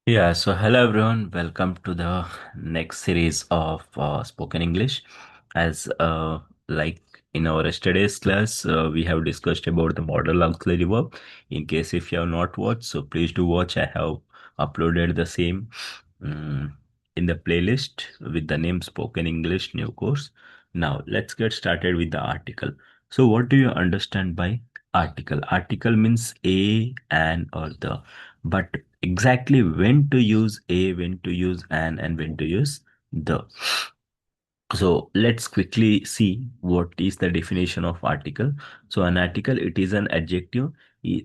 So hello everyone, welcome to the next series of spoken English. As like in our yesterday's class, we have discussed about the model auxiliary verb. In case if you have not watched, so please do watch. I have uploaded the same um, in the playlist with the name Spoken English New Course. Now let's get started with the article. So what do you understand by article? Article means a, an, or the, but exactly when to use a, when to use an, and when to use the. So let's quickly see what is the definition of article. So an article, it is an adjective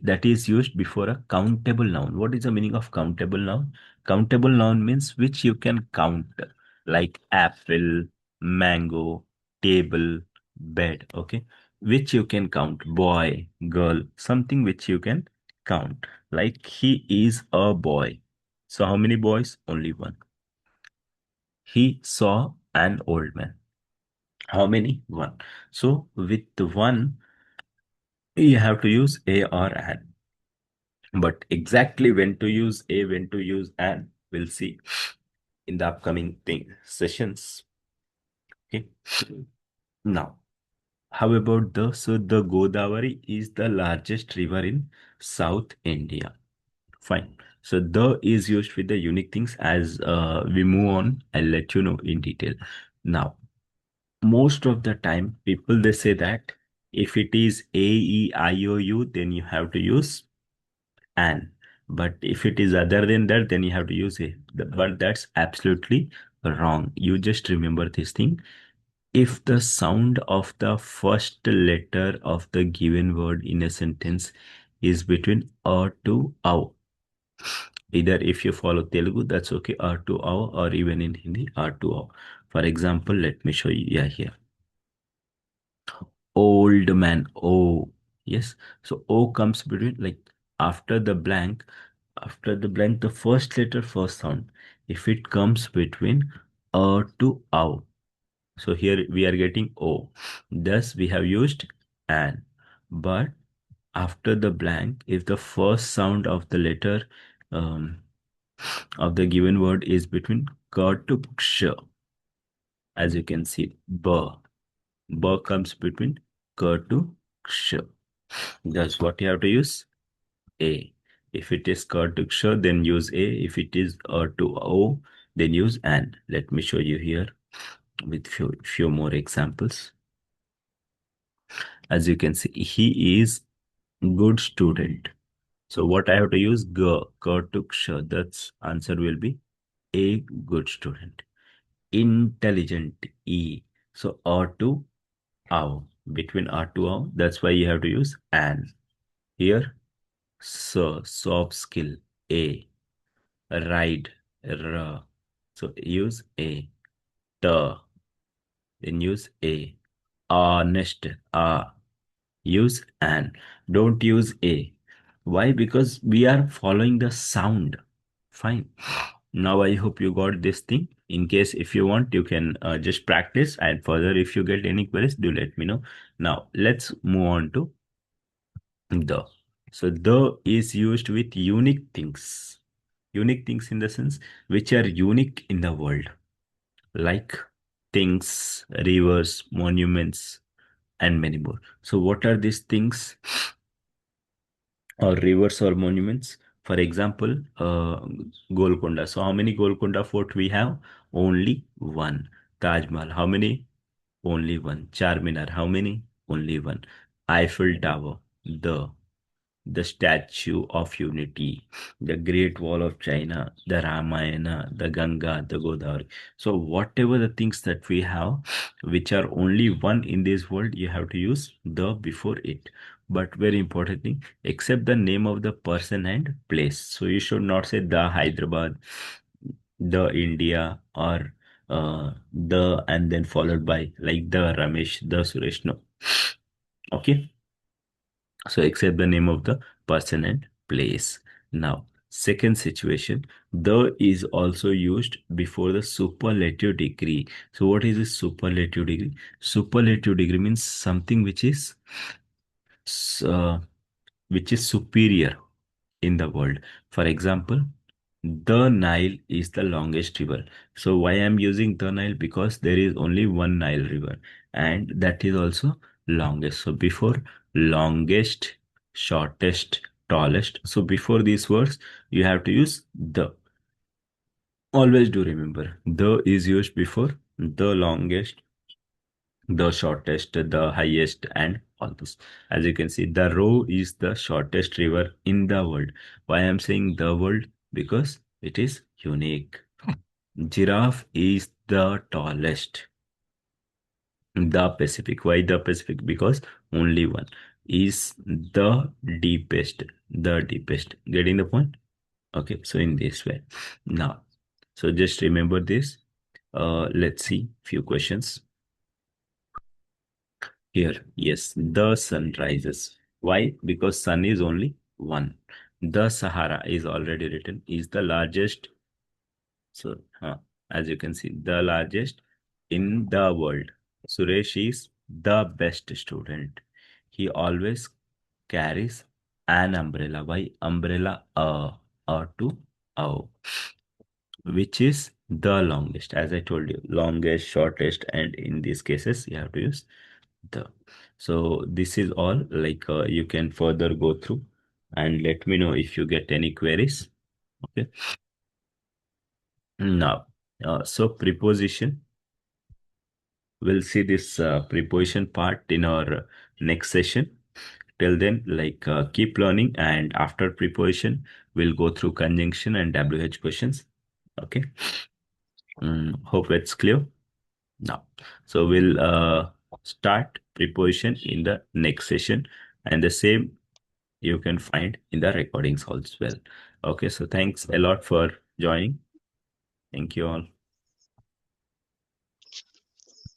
that is used before a countable noun. What is the meaning of countable noun? Countable noun means which you can count, like apple, mango, table, bed. Okay, which you can count. Boy, girl, something which you can count. Like he is a boy. So how many boys? Only one. He saw an old man. How many? One. So with the one, you have to use a or an. But exactly when to use a, when to use an, we'll see in the upcoming sessions. Okay. Now, how about the Godavari is the largest river in South India. Fine. So the is used with the unique things. As we move on, I'll let you know in detail. Now, most of the time people they say that if it is a, e, I, o, u, then you have to use an, but if it is other than that, then you have to use a. But that's absolutely wrong. You just remember this thing. If the sound of the first letter of the given word in a sentence is between a to ow, either if you follow Telugu, that's okay, a to ow, or even in Hindi, a to ow. For example, let me show you. Yeah, here. Old man. Oh, yes. So O comes between, like, after the blank, the first letter, first sound. If it comes between to ow. So here we are getting O. Thus we have used an. But after the blank, if the first sound of the letter um, of the given word is between k to ksha, as you can see, b. B comes between k to ksha. That's what you have to use a. If it is k to ksha, then use a. If it is to o, then use an. Let me show you here with few more examples. As you can see, he is good student. So what I have to use k to ksha. That's answer will be a good student. Intelligent e. So to ow, between to ow. That's why you have to use an. Here, so soft skill a, ride r. So use a, t, then use a, honest use an. Don't use a. Why? Because we are following the sound. Fine. Now I hope you got this thing. In case if you want, you can just practice, and further if you get any queries, do let me know. Now let's move on to the. So the is used with unique things. Unique things in the sense which are unique in the world, like things, rivers, monuments, and many more. So what are these things or rivers or monuments? For example, Golconda. So how many Golconda fort we have? Only one. Taj Mahal. How many? Only one. Charminar. How many? Only one. Eiffel Tower. The Statue of Unity, the Great Wall of China, the Ramayana, the Ganga, the Godavari. So whatever the things that we have, which are only one in this world, you have to use the before it. But very important thing, except the name of the person and place. So you should not say the Hyderabad, the India, or the and then followed by like the Ramesh, the Suresh. No. Okay. So except the name of the person and place. Now, second situation, the is also used before the superlative degree. So what is a superlative degree? Superlative degree means something uh, which is superior in the world. For example, The Nile is the longest river. So why I'm using the Nile? Because there is only one Nile river, and that is also longest. So before longest, shortest, tallest. So before these words, you have to use the. Always do remember the is used before the longest, the shortest, the highest, and all this. As you can see, the Row is the shortest river in the world. Why I'm saying the world? Because it is unique. Giraffe is the tallest. The Pacific. Why the Pacific? Because only one is the deepest. The deepest. Getting the point? Okay, so in this way. Now, so just remember this. Let's see few questions. Here, yes, the sun rises. Why? Because sun is only one. The Sahara is already written, is the largest. So, as you can see, the largest in the world. Suresh is the best student. He always carries an umbrella. Why umbrella? To oh, which is the longest? As I told you, longest, shortest, and in these cases, you have to use the. So this is all. Like you can further go through and let me know if you get any queries. Okay. Now, so preposition. We'll see this preposition part in our next session. Till then, like keep learning, and after preposition, we'll go through conjunction and WH questions. Okay. Hope it's clear now. So we'll start preposition in the next session, and the same you can find in the recordings as well. Okay. So thanks a lot for joining. Thank you all.